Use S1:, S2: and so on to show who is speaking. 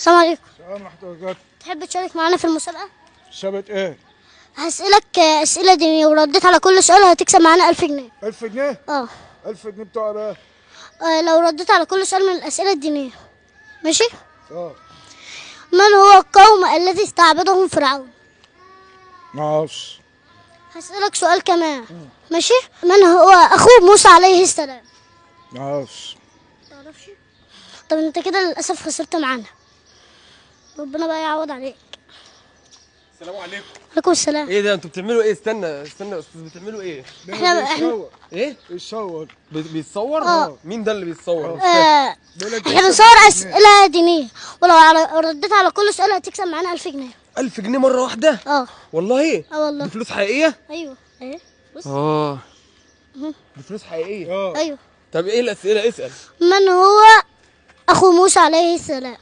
S1: السلام عليكم.
S2: السلام ورحمة الله وبركاته.
S1: تحب تشارك معانا في المسابقة؟
S2: مسابقة ايه؟
S1: هسألك أسئلة دينية، ورديت على كل سؤال هتكسب معانا 1000 جنيه.
S2: 1000 جنيه؟
S1: اه
S2: 1000 جنيه بتوع بقى؟
S1: لو رديت على كل سؤال من الأسئلة الدينية. ماشي؟
S2: اه
S1: من هو القوم الذي استعبدهم فرعون؟
S2: معرفش.
S1: هسألك سؤال كمان. ماشي؟ من هو أخوه موسى عليه السلام؟
S2: معرفش.
S1: متعرفش؟ طب انت كده للأسف خسرت معانا. ربنا بقى يعوض عليك.
S3: السلام عليكم.
S1: عليكم السلام.
S3: ايه ده انتوا بتعملوا ايه؟ استنى يا استاذ، بتعملوا ايه؟
S1: احنا
S2: بيتصور.
S3: ايه؟
S2: بيتصور.
S3: بيتصور؟
S1: اه.
S3: مين ده اللي بيتصور؟
S2: بيقول لك
S1: احنا بنصور أسئلة دينية، ولو رديت على كل سؤال هتكسب معانا 1000 جنيه.
S3: 1000 جنيه مرة واحدة؟
S1: اه
S3: والله؟
S1: والله.
S3: دي فلوس حقيقية؟
S1: ايوه ايه بص.
S3: دي فلوس حقيقية.
S2: اه
S1: ايوه.
S3: طب ايه الأسئلة؟ اسأل.
S1: من هو أخو موسى عليه السلام؟